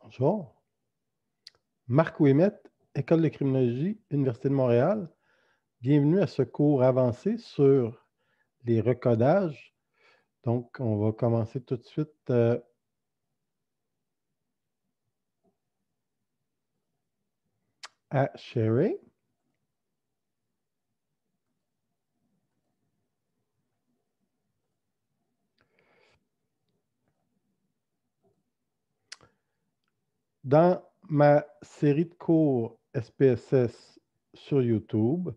Bonjour. Marc Ouimet, École de criminologie, Université de Montréal. Bienvenue à ce cours avancé sur les recodages. Donc, on va commencer tout de suite à sharer. Dans ma série de cours SPSS sur YouTube,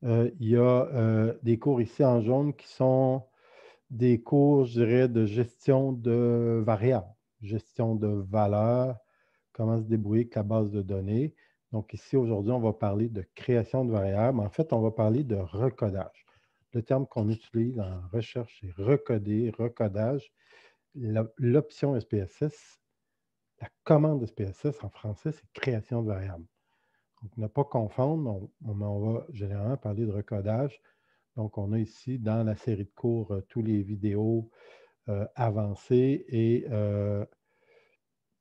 il y a des cours ici en jaune qui sont des cours, je dirais, de gestion de variables, gestion de valeurs, comment se débrouiller avec la base de données. Donc ici, aujourd'hui, on va parler de création de variables. En fait, on va parler de recodage. Le terme qu'on utilise en recherche, c'est recoder, recodage. L'option SPSS, la commande SPSS en français, c'est création de variables. Donc, ne pas confondre, on va généralement parler de recodage. Donc, on a ici dans la série de cours tous les vidéos avancées et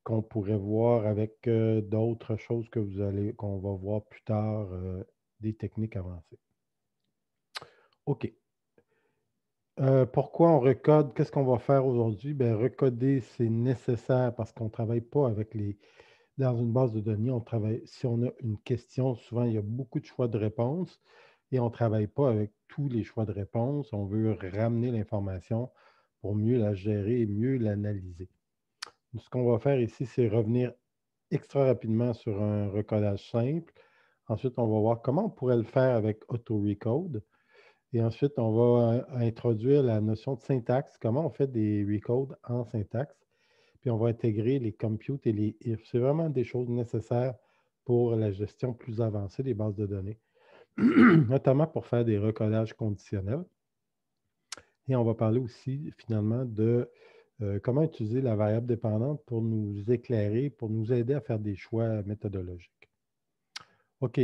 qu'on pourrait voir avec d'autres choses qu'on va voir plus tard, des techniques avancées. OK. Pourquoi on recode? Qu'est-ce qu'on va faire aujourd'hui? Bien, recoder, c'est nécessaire parce qu'on ne travaille pas avec dans une base de données. Si on a une question, souvent, il y a beaucoup de choix de réponses et on ne travaille pas avec tous les choix de réponses. On veut ramener l'information pour mieux la gérer et mieux l'analyser. Ce qu'on va faire ici, c'est revenir extra rapidement sur un recodage simple. Ensuite, on va voir comment on pourrait le faire avec AutoRecode. Et ensuite, on va introduire la notion de syntaxe, comment on fait des recodes en syntaxe. Puis on va intégrer les compute et les if. C'est vraiment des choses nécessaires pour la gestion plus avancée des bases de données, notamment pour faire des recodages conditionnels. Et on va parler aussi finalement de comment utiliser la variable dépendante pour nous éclairer, pour nous aider à faire des choix méthodologiques. OK.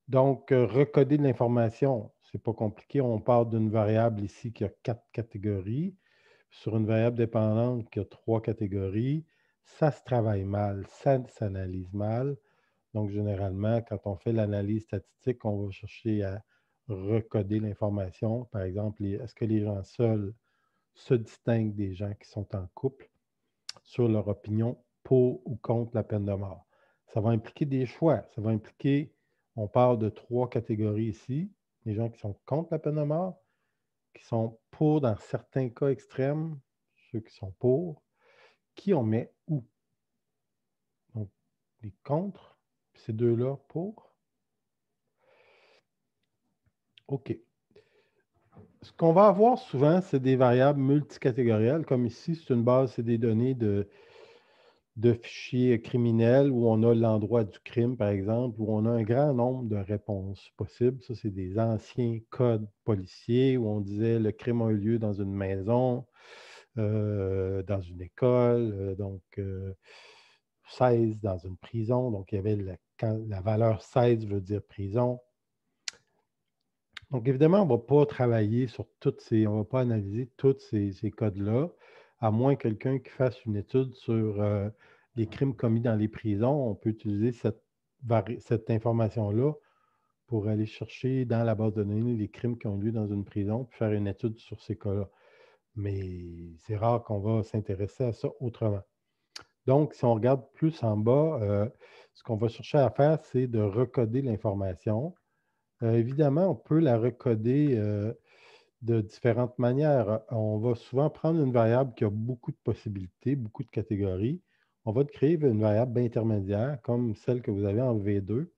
Donc, recoder de l'information, ce n'est pas compliqué. On part d'une variable ici qui a 4 catégories. Sur une variable dépendante qui a 3 catégories, ça se travaille mal, ça s'analyse mal. Donc, généralement, quand on fait l'analyse statistique, on va chercher à recoder l'information. Par exemple, est-ce que les gens seuls se distinguent des gens qui sont en couple sur leur opinion pour ou contre la peine de mort? Ça va impliquer des choix. Ça va impliquer, on parle de 3 catégories ici, les gens qui sont contre la peine de mort, qui sont pour dans certains cas extrêmes, ceux qui sont pour, qui on met où? Donc, les contre, puis ces deux-là pour. OK. Ce qu'on va avoir souvent, c'est des variables multicatégorielles, comme ici, c'est une base, c'est des données de fichiers criminels où on a l'endroit du crime, par exemple, où on a un grand nombre de réponses possibles. Ça, c'est des anciens codes policiers où on disait le crime a eu lieu dans une maison, dans une école, donc 16 dans une prison. Donc, il y avait la valeur 16 veut dire prison. Donc, évidemment, on ne va pas travailler sur on ne va pas analyser tous ces codes-là, à moins quelqu'un qui fasse une étude sur les crimes commis dans les prisons. On peut utiliser cette information-là pour aller chercher dans la base de données les crimes qui ont lieu dans une prison, puis faire une étude sur ces cas-là. Mais c'est rare qu'on va s'intéresser à ça autrement. Donc, si on regarde plus en bas, ce qu'on va chercher à faire, c'est de recoder l'information. Évidemment, on peut la recoder de différentes manières. On va souvent prendre une variable qui a beaucoup de possibilités, beaucoup de catégories. On va créer une variable intermédiaire, comme celle que vous avez en V2,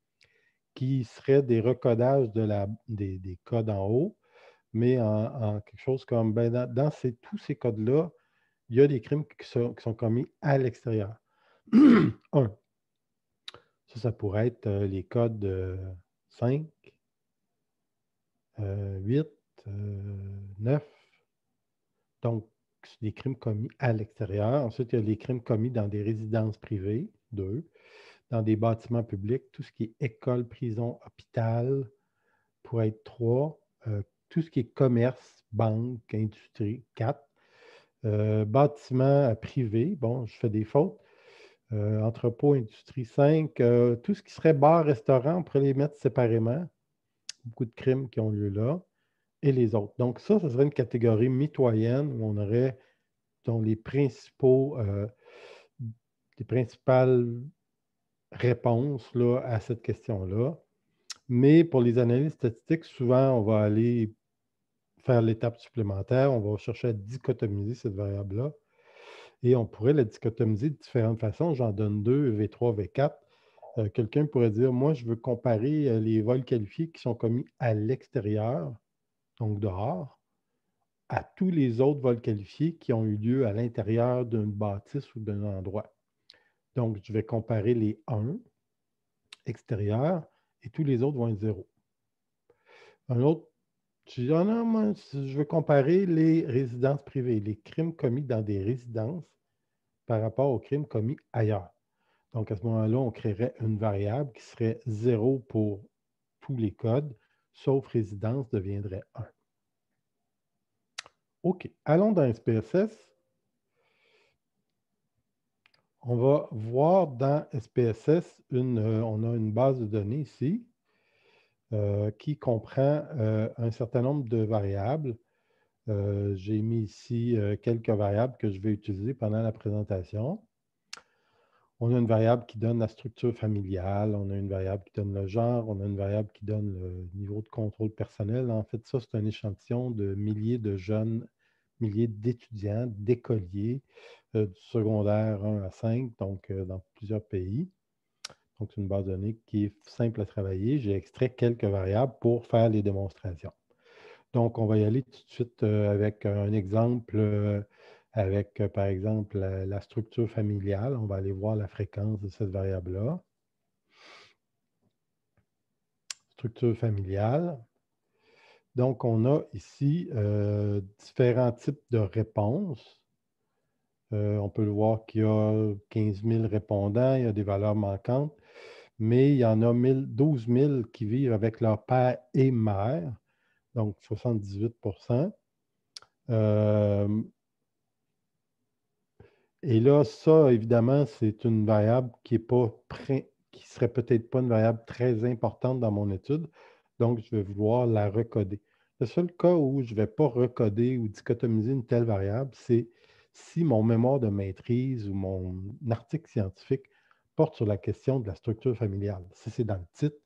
qui serait des recodages des codes en haut, mais en quelque chose comme, dans tous ces codes-là, il y a des crimes qui sont commis à l'extérieur. Un, ça pourrait être les codes 5, 8, 9. Donc, c'est des crimes commis à l'extérieur. Ensuite, il y a les crimes commis dans des résidences privées, 2, dans des bâtiments publics, tout ce qui est école, prison, hôpital, pourrait être 3, tout ce qui est commerce, banque, industrie, 4, bâtiments privés, bon, je fais des fautes, Entrepôt, industrie 5, tout ce qui serait bar, restaurant, on pourrait les mettre séparément. Beaucoup de crimes qui ont lieu là. Et les autres. Donc, ça serait une catégorie mitoyenne où on aurait donc, les principales réponses là, à cette question-là. Mais pour les analyses statistiques, souvent, on va aller faire l'étape supplémentaire. On va chercher à dichotomiser cette variable-là. Et on pourrait la dichotomiser de différentes façons. J'en donne deux, V3, V4. Quelqu'un pourrait dire, moi, je veux comparer les vols qualifiés qui sont commis à l'extérieur, donc dehors, à tous les autres vols qualifiés qui ont eu lieu à l'intérieur d'une bâtisse ou d'un endroit. Donc, je vais comparer les 1 extérieurs et tous les autres vont être 0. Un autre, je dis, ah non, moi, je veux comparer les résidences privées, les crimes commis dans des résidences par rapport aux crimes commis ailleurs. Donc, à ce moment-là, on créerait une variable qui serait 0 pour tous les codes, sauf résidence deviendrait 1. OK. Allons dans SPSS. On va voir dans SPSS, on a une base de données ici qui comprend un certain nombre de variables. J'ai mis ici quelques variables que je vais utiliser pendant la présentation. On a une variable qui donne la structure familiale, on a une variable qui donne le genre, on a une variable qui donne le niveau de contrôle personnel. En fait, ça, c'est un échantillon de milliers de jeunes, milliers d'étudiants, d'écoliers du secondaire 1 à 5, donc dans plusieurs pays. Donc, c'est une base de données qui est simple à travailler. J'ai extrait quelques variables pour faire les démonstrations. Donc, on va y aller tout de suite avec un exemple avec, par exemple, la structure familiale. On va aller voir la fréquence de cette variable-là. Structure familiale. Donc, on a ici différents types de réponses. On peut le voir qu'il y a 15 000 répondants, il y a des valeurs manquantes, mais il y en a 12 000 qui vivent avec leur père et mère, donc 78 Et là, ça, évidemment, c'est une variable qui ne serait peut-être pas une variable très importante dans mon étude, donc je vais vouloir la recoder. Le seul cas où je ne vais pas recoder ou dichotomiser une telle variable, c'est si mon mémoire de maîtrise ou mon article scientifique porte sur la question de la structure familiale. Si c'est dans le titre,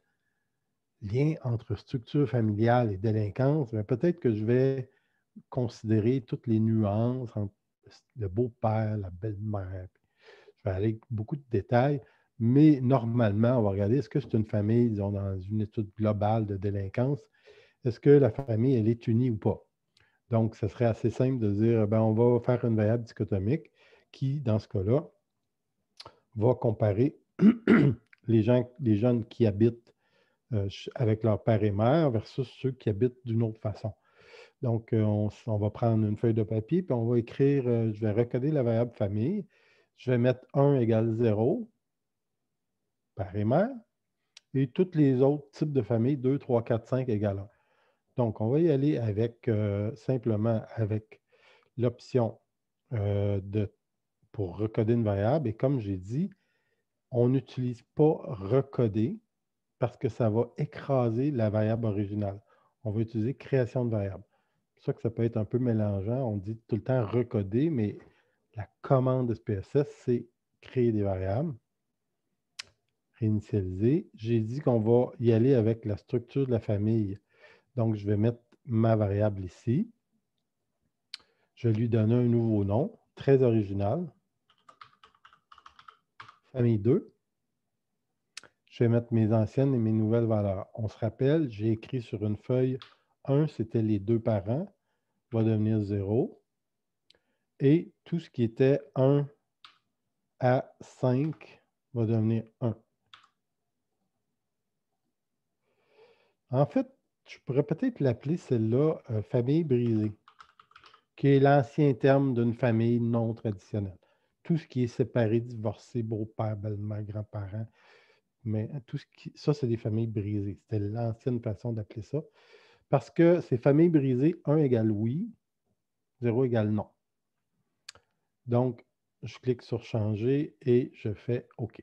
lien entre structure familiale et délinquance, peut-être que je vais considérer toutes les nuances entre le beau-père, la belle-mère. Je vais aller avec beaucoup de détails, mais normalement, on va regarder, est-ce que c'est une famille, disons, dans une étude globale de délinquance, est-ce que la famille, elle est unie ou pas? Donc, ce serait assez simple de dire, on va faire une variable dichotomique qui, dans ce cas-là, va comparer les jeunes qui habitent avec leur père et mère versus ceux qui habitent d'une autre façon. Donc, on va prendre une feuille de papier, puis on va écrire, je vais recoder la variable famille. Je vais mettre 1 égale 0, père et mère, et tous les autres types de familles, 2, 3, 4, 5 égale 1. Donc, on va y aller avec simplement avec l'option pour recoder une variable. Et comme j'ai dit, on n'utilise pas recoder parce que ça va écraser la variable originale. On va utiliser création de variable. C'est pour ça que ça peut être un peu mélangeant. On dit tout le temps recoder, mais la commande SPSS, c'est créer des variables, réinitialiser. J'ai dit qu'on va y aller avec la structure de la famille. Donc, je vais mettre ma variable ici. Je vais lui donner un nouveau nom, très original. Famille 2. Je vais mettre mes anciennes et mes nouvelles valeurs. On se rappelle, j'ai écrit sur une feuille 1, c'était les deux parents, va devenir 0. Et tout ce qui était 1 à 5 va devenir 1. En fait, je pourrais peut-être l'appeler celle-là famille brisée, qui est l'ancien terme d'une famille non traditionnelle. Tout ce qui est séparé, divorcé, beau-père, belle-mère, grand-parent, mais tout ce qui, ça, c'est des familles brisées. C'était l'ancienne façon d'appeler ça. Parce que ces familles brisées, 1 égale oui, 0 égale non. Donc, je clique sur changer et je fais OK.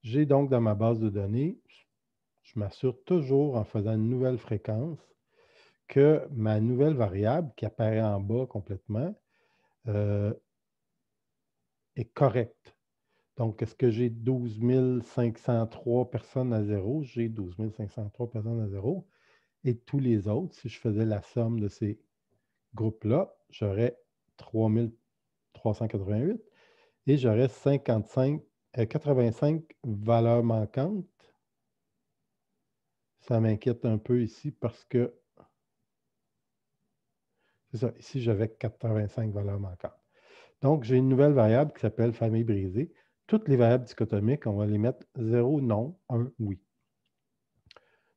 J'ai donc dans ma base de données, je m'assure toujours en faisant une nouvelle fréquence que ma nouvelle variable qui apparaît en bas complètement est correcte. Donc, est-ce que j'ai 12 503 personnes à zéro? J'ai 12 503 personnes à zéro. Et tous les autres, si je faisais la somme de ces groupes-là, j'aurais 3 388 et j'aurais 85 valeurs manquantes. Ça m'inquiète un peu ici parce que, c'est ça, ici j'avais 85 valeurs manquantes. Donc, j'ai une nouvelle variable qui s'appelle famille brisée. Toutes les variables dichotomiques, on va les mettre 0, non, 1, oui.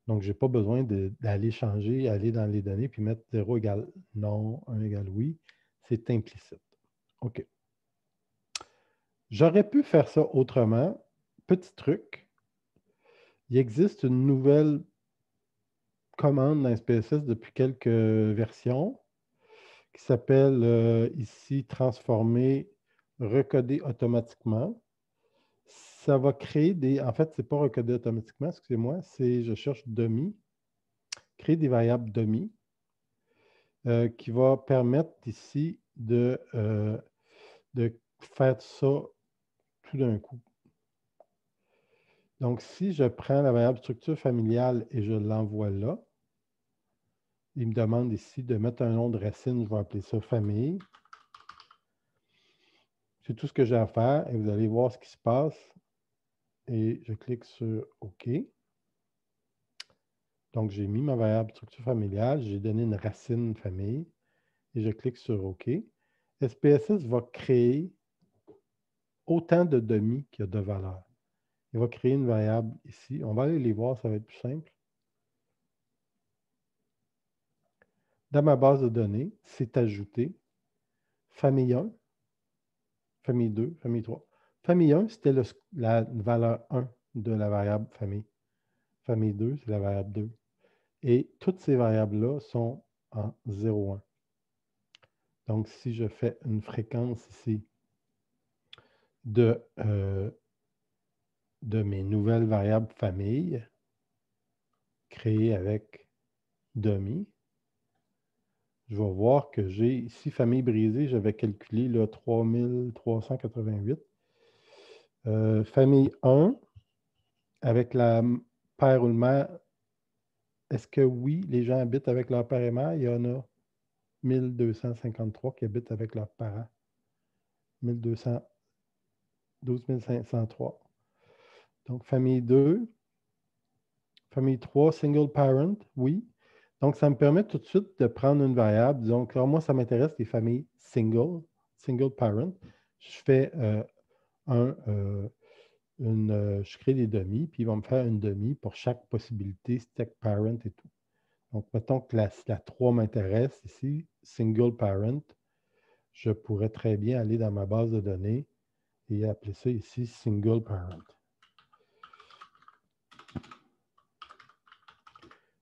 Donc, je n'ai pas besoin d'aller changer, aller dans les données, puis mettre 0 égale non, 1 égale oui. C'est implicite. OK. J'aurais pu faire ça autrement. Petit truc, il existe une nouvelle commande dans SPSS depuis quelques versions qui s'appelle ici transformer, recoder automatiquement. Ça va créer des... En fait, ce n'est pas recoder automatiquement, excusez-moi, c'est, je cherche dummy, créer des variables dummy qui va permettre ici de faire ça tout d'un coup. Donc, si je prends la variable structure familiale et je l'envoie là, il me demande ici de mettre un nom de racine, je vais appeler ça famille. C'est tout ce que j'ai à faire et vous allez voir ce qui se passe. Et je clique sur OK. Donc, j'ai mis ma variable structure familiale, j'ai donné une racine famille et je clique sur OK. SPSS va créer autant de demi qu'il y a de valeurs. Il va créer une variable ici. On va aller les voir, ça va être plus simple. Dans ma base de données, c'est ajouté famille 1, famille 2, famille 3. Famille 1, c'était la valeur 1 de la variable famille. Famille 2, c'est la variable 2. Et toutes ces variables-là sont en 0,1. Donc, si je fais une fréquence ici de mes nouvelles variables famille créées avec demi, je vais voir que j'ai ici famille brisée, j'avais calculé là, 3388. Famille 1, avec la père ou le mère, est-ce que oui, les gens habitent avec leur père et mère? Il y en a 1253 qui habitent avec leurs parents. 12 503. Donc, famille 2. Famille 3, single parent, oui. Donc, ça me permet tout de suite de prendre une variable. Donc, alors moi, ça m'intéresse les familles single parent. Je fais je crée des demi, puis il va me faire une demi pour chaque possibilité, stack parent et tout. Donc, mettons que la 3 m'intéresse ici, single parent. Je pourrais très bien aller dans ma base de données et appeler ça ici single parent.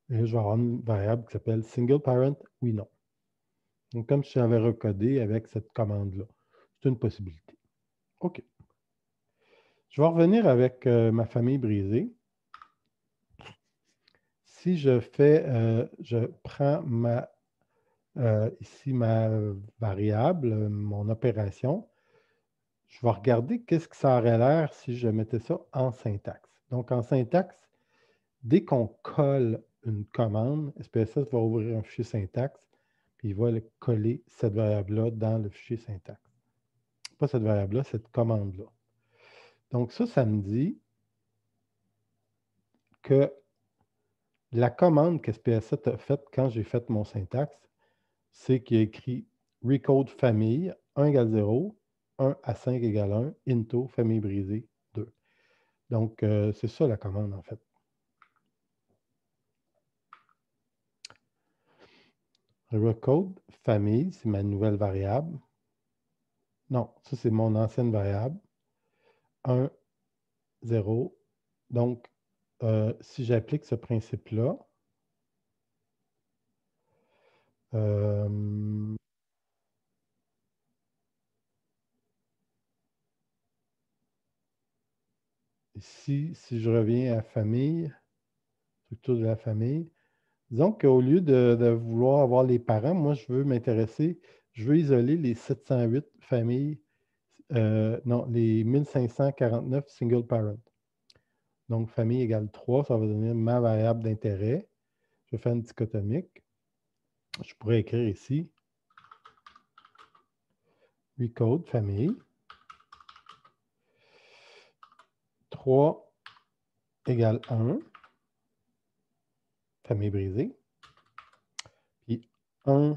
Et là, je vais avoir une variable qui s'appelle single parent, oui, non. Donc, comme je l'avais recodé avec cette commande-là, c'est une possibilité. OK. Je vais revenir avec ma famille brisée. Si je fais, je prends ici ma variable, mon opération, je vais regarder qu'est-ce que ça aurait l'air si je mettais ça en syntaxe. Donc, en syntaxe, dès qu'on colle une commande, SPSS va ouvrir un fichier syntaxe, puis il va coller cette variable-là dans le fichier syntaxe. Pas cette variable-là, cette commande-là. Donc, ça me dit que la commande que SPSS a faite quand j'ai fait mon syntaxe, c'est qu'il a écrit recode famille 1 égale 0, 1 à 5 égale 1, into famille brisée 2. Donc, c'est ça la commande en fait. Recode famille, c'est ma nouvelle variable. Non, ça c'est mon ancienne variable. 1, 0. Donc, si j'applique ce principe-là, Ici, si je reviens à famille, structure de la famille, disons qu'au lieu de vouloir avoir les parents, moi, je veux m'intéresser, je veux isoler les 708 familles, non, les 1549 single parents. Donc, famille égale 3, ça va donner ma variable d'intérêt. Je vais faire une dichotomique. Je pourrais écrire ici recode famille. 3 égale 1. Famille brisée. Puis 1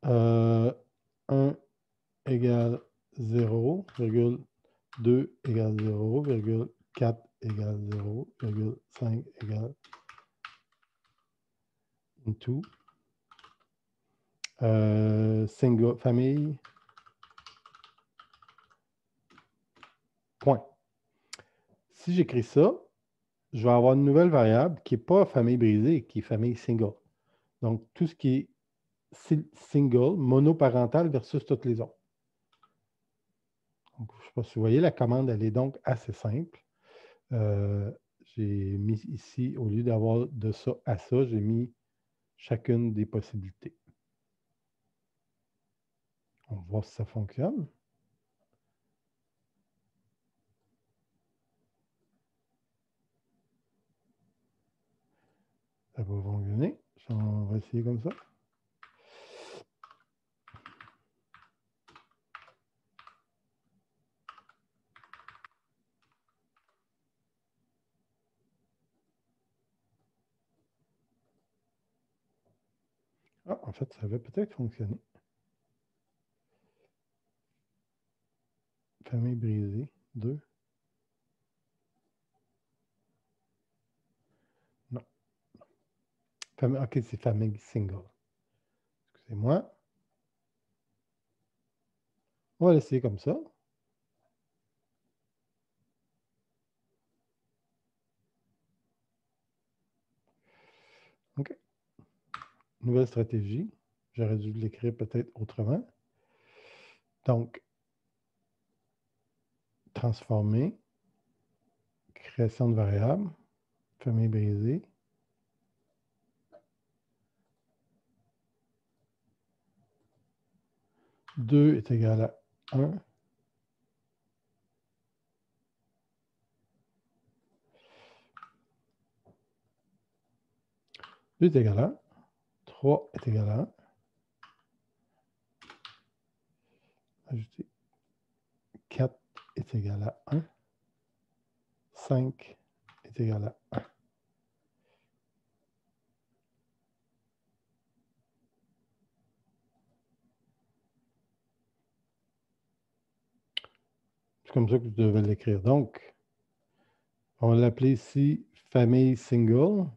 1 égale 0, 2 égale 0, 4 égale 0, 5 égale into. Single famille. Point. Si j'écris ça, je vais avoir une nouvelle variable qui n'est pas famille brisée, qui est famille single. Donc, tout ce qui est single, monoparental versus toutes les autres. Donc, je ne sais pas si vous voyez, la commande, elle est donc assez simple. J'ai mis ici, au lieu d'avoir de ça à ça, j'ai mis chacune des possibilités. On va voir si ça fonctionne. Ça va fonctionner. On va essayer comme ça. Ah, en fait, ça va peut-être fonctionner. Famille brisée, 2. Non. OK, c'est famille single. Excusez-moi. On va l'essayer comme ça. OK. Nouvelle stratégie. J'aurais dû l'écrire peut-être autrement. Donc, transformer, création de variable, famille brisée. Deux est égal à 1. Deux est égal à 1. 3 est égal à 1. Ajouter 4 est égal à 1. 5 est égal à 1. C'est comme ça que vous devez l'écrire. Donc, on va l'appeler ici famille single.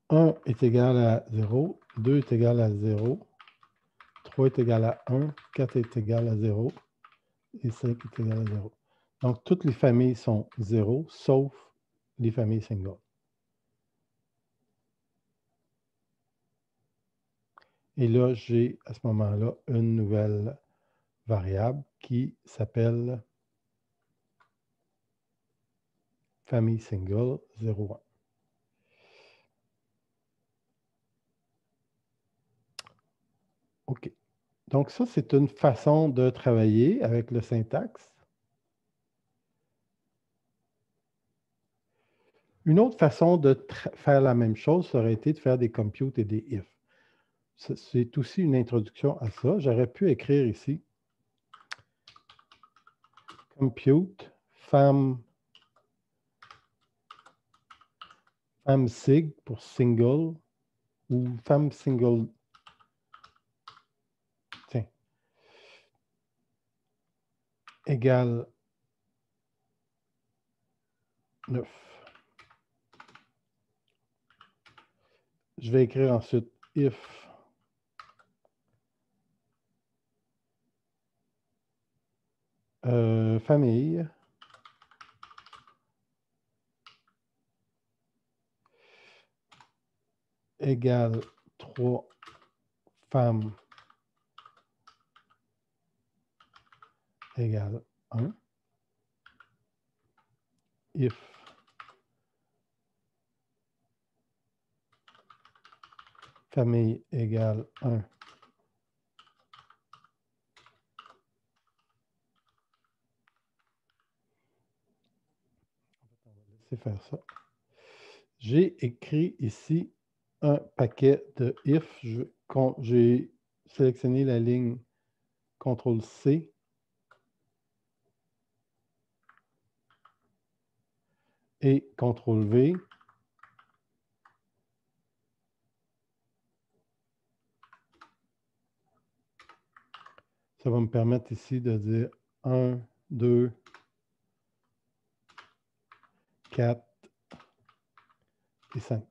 Un est égal à 0, 2 est égal à 0, 3 est égal à 1, 4 est égal à 0 et 5 est égal à 0. Donc, toutes les familles sont 0, sauf les familles single. Et là, j'ai à ce moment-là une nouvelle variable qui s'appelle famille single 0,1. OK. Donc, ça, c'est une façon de travailler avec le syntaxe. Une autre façon de faire la même chose, ça aurait été de faire des compute et des if. C'est aussi une introduction à ça. J'aurais pu écrire ici compute fam sig pour single ou fam single. Tiens. Égale 9. Je vais écrire ensuite if famille égale 3 femmes égale 1. If famille égale 1. On va laisser faire ça. J'ai écrit ici un paquet de if. J'ai sélectionné la ligne CTRL-C. Et CTRL-V. Ça va me permettre ici de dire 1, 2, 4 et 5.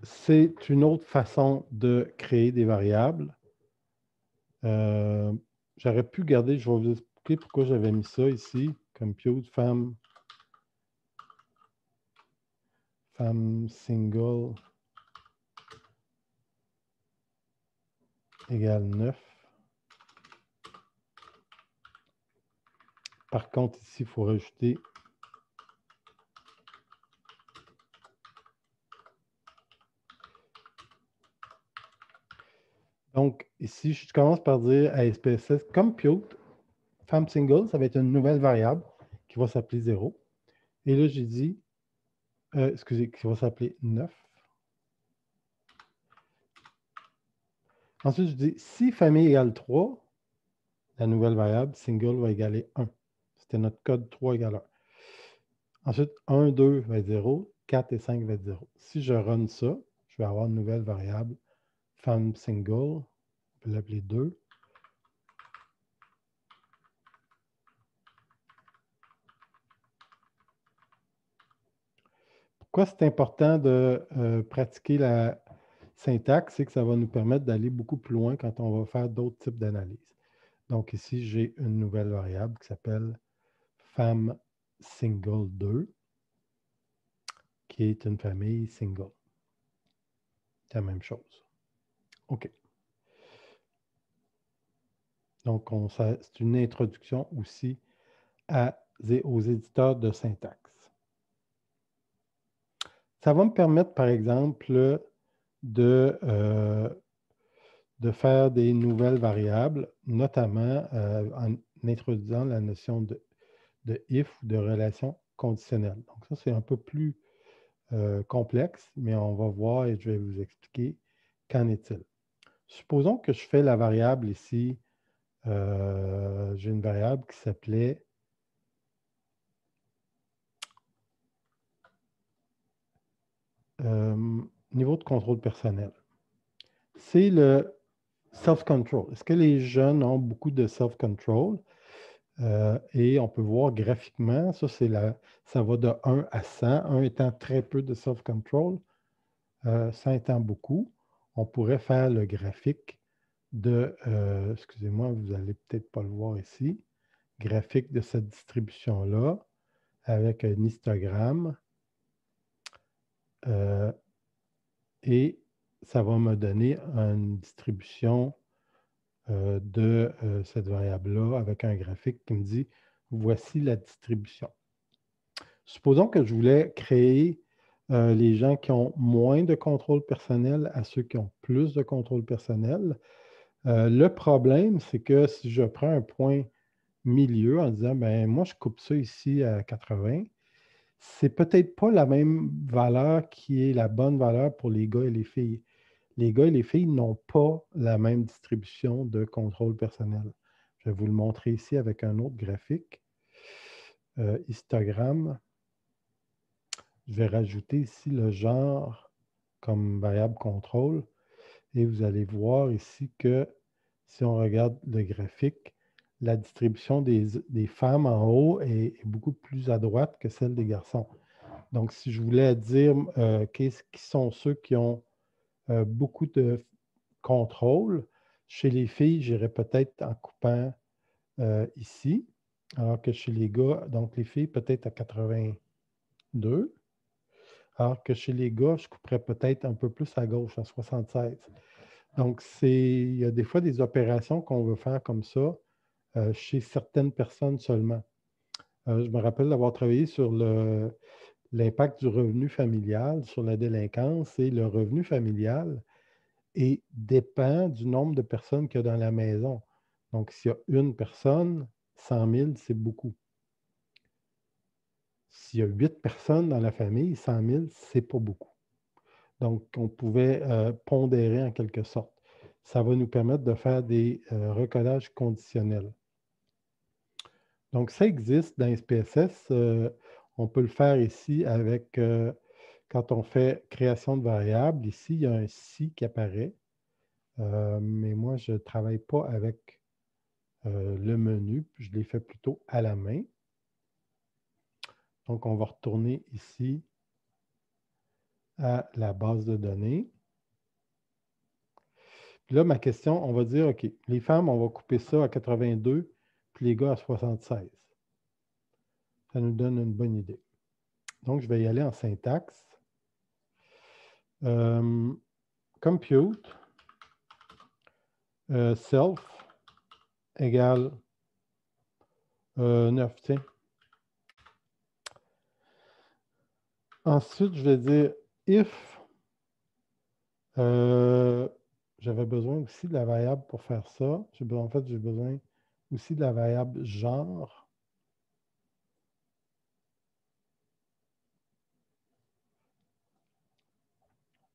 C'est une autre façon de créer des variables. J'aurais pu garder, je vais vous expliquer pourquoi j'avais mis ça ici. Compute femme single égale 9. Par contre, ici, il faut rajouter donc, ici, je commence par dire à SPSS compute femme single, ça va être une nouvelle variable qui va s'appeler 0. Et là, j'ai dit, excusez, qui va s'appeler 9. Ensuite, je dis, si famille égale 3, la nouvelle variable single va égaler 1. C'était notre code 3 égale 1. Ensuite, 1, 2 va être 0, 4 et 5 va être 0. Si je run ça, je vais avoir une nouvelle variable femme single, on peut l'appeler 2. Pourquoi c'est important de pratiquer la syntaxe, c'est que ça va nous permettre d'aller beaucoup plus loin quand on va faire d'autres types d'analyses. Donc ici, j'ai une nouvelle variable qui s'appelle femme single 2, qui est une famille single. C'est la même chose. OK. Donc, c'est une introduction aussi aux éditeurs de syntaxe. Ça va me permettre, par exemple, de faire des nouvelles variables, notamment en introduisant la notion de if ou de relation conditionnelle. Donc, ça, c'est un peu plus complexe, mais on va voir et je vais vous expliquer qu'en est-il. Supposons que je fais la variable ici, j'ai une variable qui s'appelait niveau de contrôle personnel. C'est le self-control. Est-ce que les jeunes ont beaucoup de self-control? Et on peut voir graphiquement, ça va de 1 à 100, 1 étant très peu de self-control, 100 étant beaucoup. On pourrait faire le graphique de, excusez-moi, vous n'allez peut-être pas le voir ici, graphique de cette distribution-là avec un histogramme. Et ça va me donner une distribution de cette variable-là avec un graphique qui me dit voici la distribution. Supposons que je voulais créer les gens qui ont moins de contrôle personnel à ceux qui ont plus de contrôle personnel. Le problème, c'est que si je prends un point milieu en disant ben moi, je coupe ça ici à 80, c'est peut-être pas la même valeur qui est la bonne valeur pour les gars et les filles. Les gars et les filles n'ont pas la même distribution de contrôle personnel. Je vais vous le montrer ici avec un autre graphique. Histogramme. Je vais rajouter ici le genre comme variable contrôle. Et vous allez voir ici que si on regarde le graphique, la distribution des femmes en haut est beaucoup plus à droite que celle des garçons. Donc, si je voulais dire qui sont ceux qui ont beaucoup de contrôle, chez les filles, j'irais peut-être en coupant ici, alors que chez les gars, donc les filles peut-être à 82. Alors que chez les gars, je couperais peut-être un peu plus à gauche, à 76. Donc, il y a des fois des opérations qu'on veut faire comme ça chez certaines personnes seulement. Je me rappelle d'avoir travaillé sur l'impact du revenu familial sur la délinquance, et le revenu familial dépend du nombre de personnes qu'il y a dans la maison. Donc, s'il y a une personne, 100 000, c'est beaucoup. S'il y a 8 personnes dans la famille, 100 000, c'est pas beaucoup. Donc, on pouvait pondérer en quelque sorte. Ça va nous permettre de faire des recodages conditionnels. Donc, ça existe dans SPSS. On peut le faire ici avec, quand on fait création de variables. Ici, il y a un si qui apparaît. Mais moi, je ne travaille pas avec le menu. Je l'ai fait plutôt à la main. Donc, on va retourner ici à la base de données. Puis là, ma question, on va dire, OK, les femmes, on va couper ça à 82, puis les gars à 76. Ça nous donne une bonne idée. Donc, je vais y aller en syntaxe. Compute self égale 9, tiens. Ensuite, je vais dire if, j'avais besoin aussi de la variable pour faire ça. En fait, j'ai besoin aussi de la variable genre.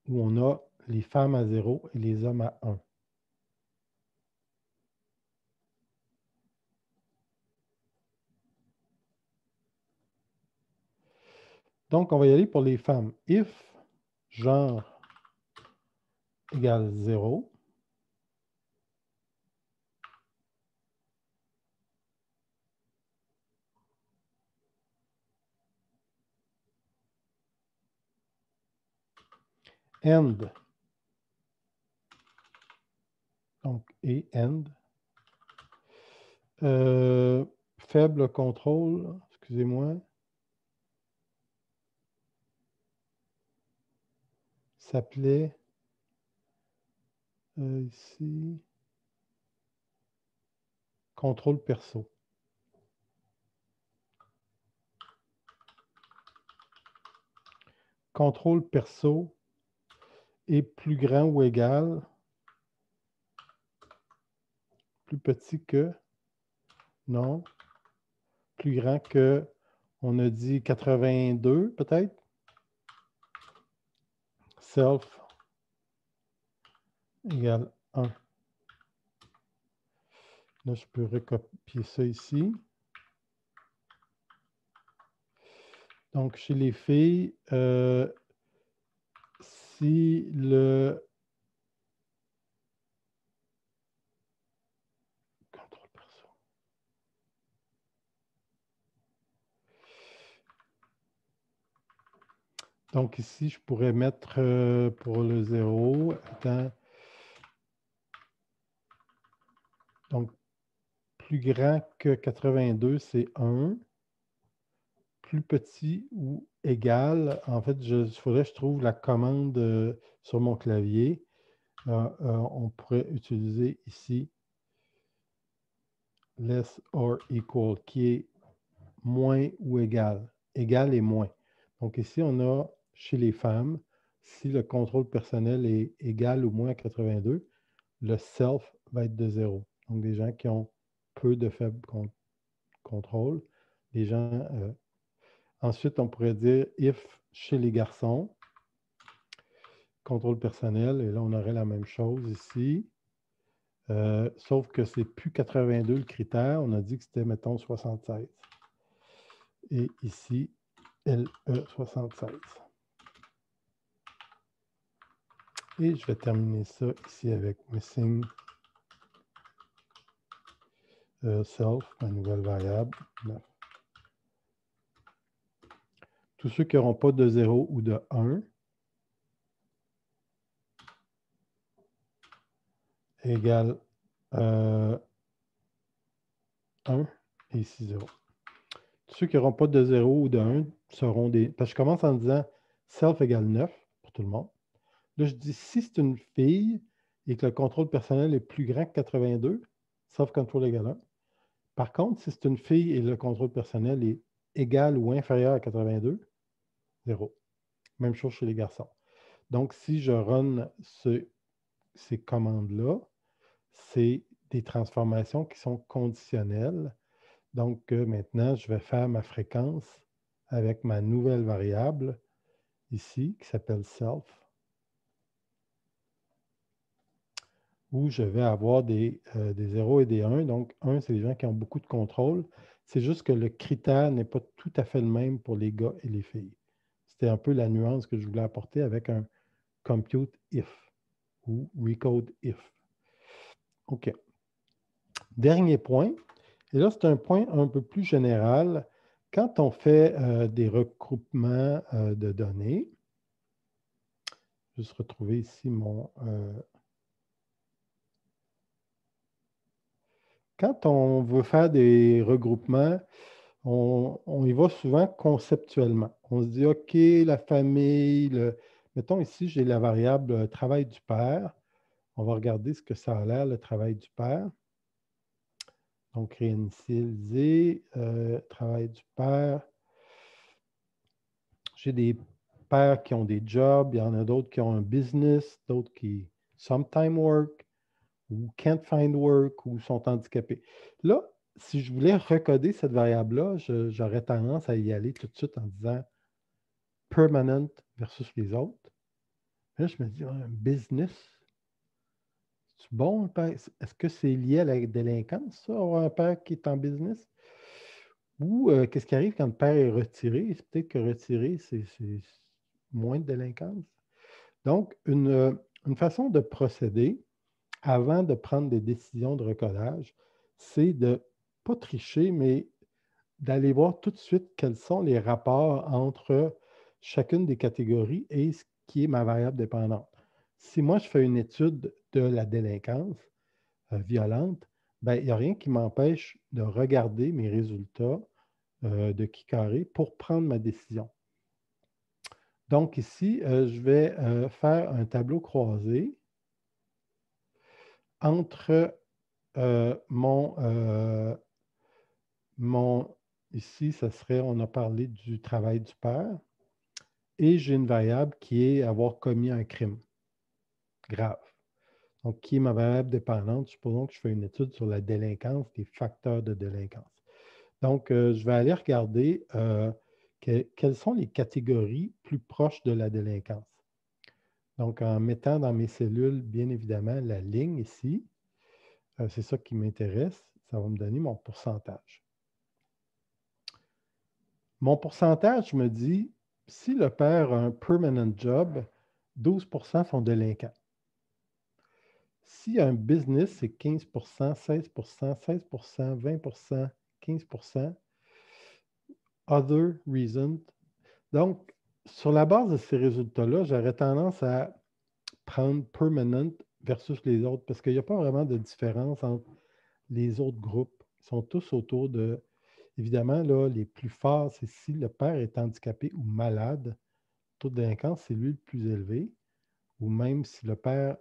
Où on a les femmes à 0 et les hommes à 1. Donc, on va y aller pour les femmes. If genre égale 0. End. Donc, et end. Faible contrôle, excusez-moi. S'appelait ici contrôle perso. Contrôle perso est plus grand ou égal, plus petit que, non, plus grand que, on a dit 82 peut-être. Self égale 1. Là, je peux recopier ça ici. Donc, chez les filles, si le contrôle perso. Donc, ici, je pourrais mettre pour le 0, donc, plus grand que 82, c'est 1. Plus petit ou égal, en fait, il faudrait que je trouve la commande sur mon clavier. On pourrait utiliser ici less or equal, qui est moins ou égal. Égal et moins. Donc ici, on a chez les femmes, si le contrôle personnel est égal ou moins à 82, le self va être de 0. Donc des gens qui ont peu de faible contrôle. Les gens... ensuite, on pourrait dire if chez les garçons, contrôle personnel, et là, on aurait la même chose ici. Sauf que c'est plus 82 le critère. On a dit que c'était, mettons, 76. Et ici, LE76. Et je vais terminer ça ici avec missing self, ma nouvelle variable. 9. Tous ceux qui n'auront pas de 0 ou de 1 égale 1 et ici 0. Tous ceux qui n'auront pas de 0 ou de 1 seront des... Parce que je commence en disant self égale 9 pour tout le monde. Là, je dis si c'est une fille et que le contrôle personnel est plus grand que 82, self-control égale 1. Par contre, si c'est une fille et le contrôle personnel est égal ou inférieur à 82, 0. Même chose chez les garçons. Donc, si je run ces commandes-là, c'est des transformations qui sont conditionnelles. Donc, maintenant, je vais faire ma fréquence avec ma nouvelle variable ici, qui s'appelle self, où je vais avoir des 0 et des 1. Donc, 1, c'est les gens qui ont beaucoup de contrôle. C'est juste que le critère n'est pas tout à fait le même pour les gars et les filles. C'était un peu la nuance que je voulais apporter avec un compute if ou recode if. OK. Dernier point, et là, c'est un point un peu plus général. Quand on fait des regroupements de données, je vais juste retrouver ici mon... quand on veut faire des regroupements, on y va souvent conceptuellement. On se dit, OK, la famille, mettons ici, j'ai la variable travail du père. On va regarder ce que ça a l'air, le travail du père. Donc, réinitialiser, travail du père. J'ai des pères qui ont des jobs, il y en a d'autres qui ont un business, d'autres qui sometime work ou can't find work ou sont handicapés. Là, si je voulais recoder cette variable-là, j'aurais tendance à y aller tout de suite en disant permanent versus les autres. Là, je me dis, un business, c'est bon, est-ce que c'est lié à la délinquance, ça, avoir un père qui est en business? Ou qu'est-ce qui arrive quand le père est retiré? C'est peut-être que retiré, c'est moins de délinquance. Donc, une façon de procéder avant de prendre des décisions de recodage, c'est de ne pas tricher, mais d'aller voir tout de suite quels sont les rapports entre chacune des catégories et ce qui est ma variable dépendante. Si moi, je fais une étude de la délinquance violente, ben, il n'y a rien qui m'empêche de regarder mes résultats de qui carré pour prendre ma décision. Donc ici, je vais faire un tableau croisé entre ici, ça serait, on a parlé du travail du père, et j'ai une variable qui est avoir commis un crime grave. Donc, qui est ma variable dépendante? Supposons que je fais une étude sur la délinquance, les facteurs de délinquance. Donc, je vais aller regarder quelles sont les catégories plus proches de la délinquance. Donc, en mettant dans mes cellules, bien évidemment, la ligne ici, c'est ça qui m'intéresse, ça va me donner mon pourcentage. Mon pourcentage me dit, si le père a un permanent job, 12% sont délinquants. S'il y a un business, c'est 15%, 16%, 16%, 20%, 15%. Other reasons. Donc, sur la base de ces résultats-là, j'aurais tendance à prendre permanent versus les autres parce qu'il n'y a pas vraiment de différence entre les autres groupes. Ils sont tous autour de... Évidemment, là, les plus forts, c'est si le père est handicapé ou malade, le taux de délinquance, c'est lui le plus élevé, ou même si le père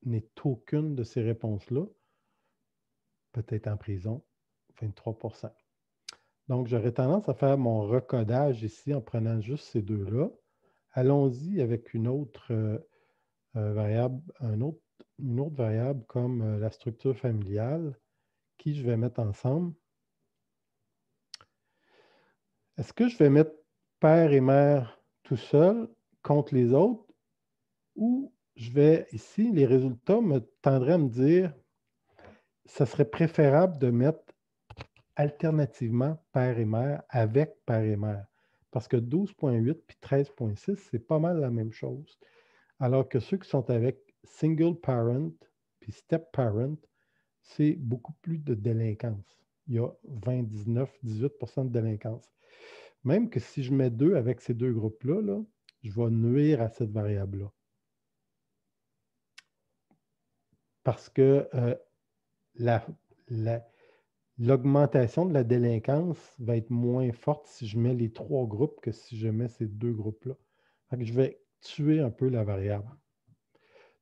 n'est aucune de ces réponses-là, peut-être en prison, 23%. Donc, j'aurais tendance à faire mon recodage ici en prenant juste ces deux-là. Allons-y avec une autre variable, une autre variable comme la structure familiale, qui je vais mettre ensemble. Est-ce que je vais mettre père et mère tout seul contre les autres ou je vais, ici, les résultats me tendraient à me dire, ça serait préférable de mettre alternativement père et mère avec père et mère. Parce que 12,8 puis 13,6, c'est pas mal la même chose. Alors que ceux qui sont avec single parent puis step parent, c'est beaucoup plus de délinquance. Il y a 20, 19, 18% de délinquance. Même que si je mets 2 avec ces deux groupes-là, là, je vais nuire à cette variable-là. Parce que l'augmentation de la délinquance va être moins forte si je mets les 3 groupes que si je mets ces 2 groupes-là. Fait que je vais tuer un peu la variable.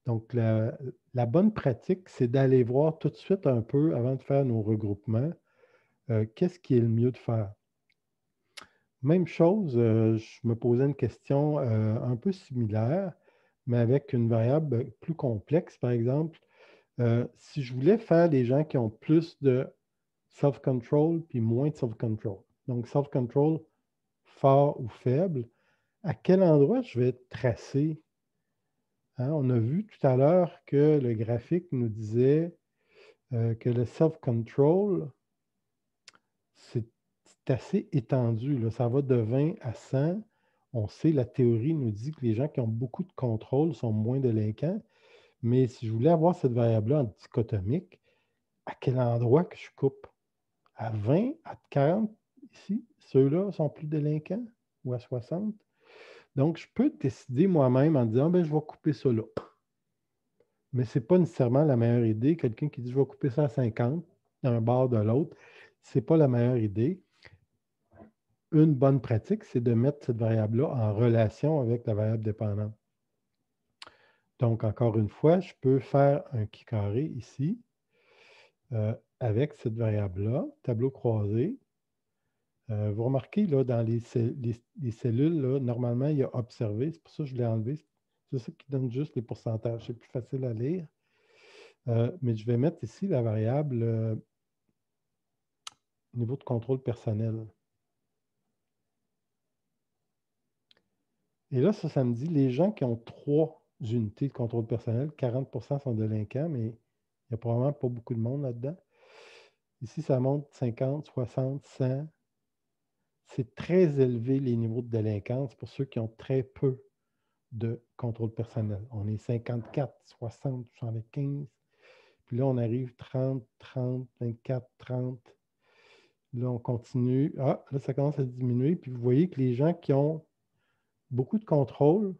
Donc, la bonne pratique, c'est d'aller voir tout de suite un peu, avant de faire nos regroupements, qu'est-ce qui est le mieux de faire. Même chose, je me posais une question un peu similaire, mais avec une variable plus complexe, par exemple. Si je voulais faire des gens qui ont plus de self-control puis moins de self-control, donc self-control fort ou faible, à quel endroit je vais tracer? Hein? On a vu tout à l'heure que le graphique nous disait que le self-control, c'est assez étendu, là. Ça va de 20 à 100. On sait, la théorie nous dit que les gens qui ont beaucoup de contrôle sont moins délinquants. Mais si je voulais avoir cette variable-là en dichotomique, à quel endroit que je coupe? À 20, à 40, ici, ceux-là sont plus délinquants, ou à 60. Donc, je peux décider moi-même en disant, ben, je vais couper ça là. Mais ce n'est pas nécessairement la meilleure idée. Quelqu'un qui dit, je vais couper ça à 50, d'un bord de l'autre, ce n'est pas la meilleure idée. Une bonne pratique, c'est de mettre cette variable-là en relation avec la variable dépendante. Donc, encore une fois, je peux faire un qui carré ici avec cette variable-là, tableau croisé. Vous remarquez, là, dans les cellules, là, normalement, il y a observé. C'est pour ça que je l'ai enlevé. C'est ça qui donne juste les pourcentages. C'est plus facile à lire. Mais je vais mettre ici la variable niveau de contrôle personnel. Et là, ça me dit les gens qui ont 3 unités de contrôle personnel, 40% sont délinquants, mais il n'y a probablement pas beaucoup de monde là-dedans. Ici, ça monte 50, 60, 100. C'est très élevé les niveaux de délinquance pour ceux qui ont très peu de contrôle personnel. On est 54, 60, 75. Puis là, on arrive 30, 30, 24, 30. Là, on continue. Ah, là, ça commence à diminuer. Puis vous voyez que les gens qui ont beaucoup de contrôle,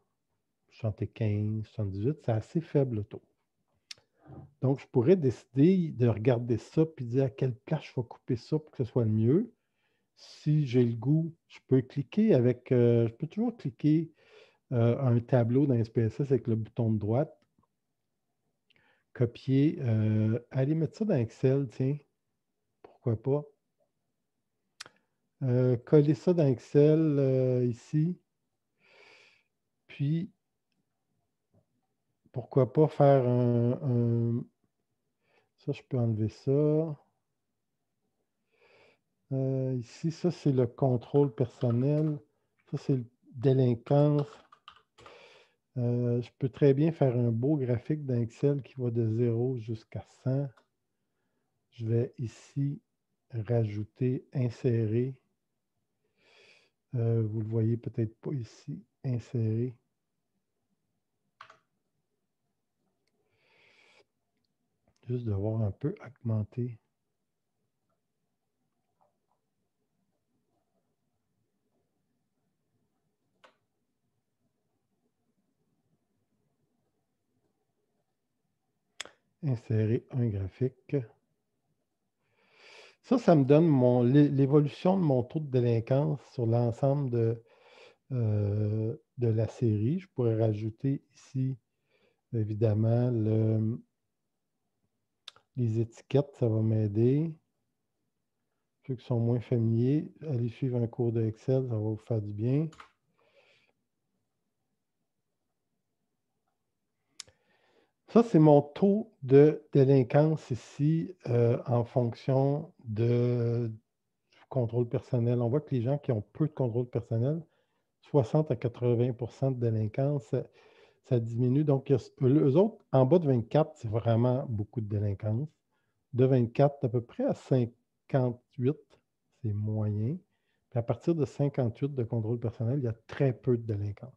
75, 78, c'est assez faible le taux. Donc, je pourrais décider de regarder ça puis dire à quelle place je vais couper ça pour que ce soit le mieux. Si j'ai le goût, je peux cliquer avec, je peux toujours cliquer un tableau dans SPSS avec le bouton de droite, copier, aller mettre ça dans Excel, tiens, pourquoi pas. Coller ça dans Excel ici, puis pourquoi pas faire ça, je peux enlever ça. Ici, ça, c'est le contrôle personnel. Ça, c'est le délinquance. Je peux très bien faire un beau graphique dans Excel qui va de 0 jusqu'à 100. Je vais ici rajouter, insérer. Vous ne le voyez peut-être pas ici. Insérer. Juste de voir un peu augmenter. Insérer un graphique. Ça me donne l'évolution de mon taux de délinquance sur l'ensemble de la série. Je pourrais rajouter ici, évidemment, les étiquettes, ça va m'aider. Ceux qui sont moins familiers, allez suivre un cours de Excel, ça va vous faire du bien. Ça, c'est mon taux de délinquance ici en fonction du contrôle personnel. On voit que les gens qui ont peu de contrôle personnel, 60 à 80% de délinquance, ça diminue. Donc, eux autres, en bas de 24, c'est vraiment beaucoup de délinquance. De 24, à peu près à 58, c'est moyen. Puis à partir de 58 de contrôle personnel, il y a très peu de délinquance.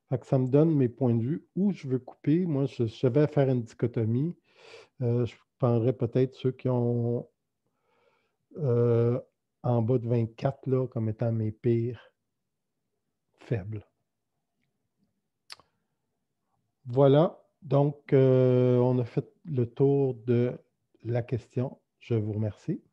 Fait que ça me donne mes points de vue où je veux couper. Moi, je vais faire une dichotomie. Je prendrais peut-être ceux qui ont en bas de 24 là, comme étant mes pires faibles. Voilà. Donc, on a fait le tour de la question. Je vous remercie.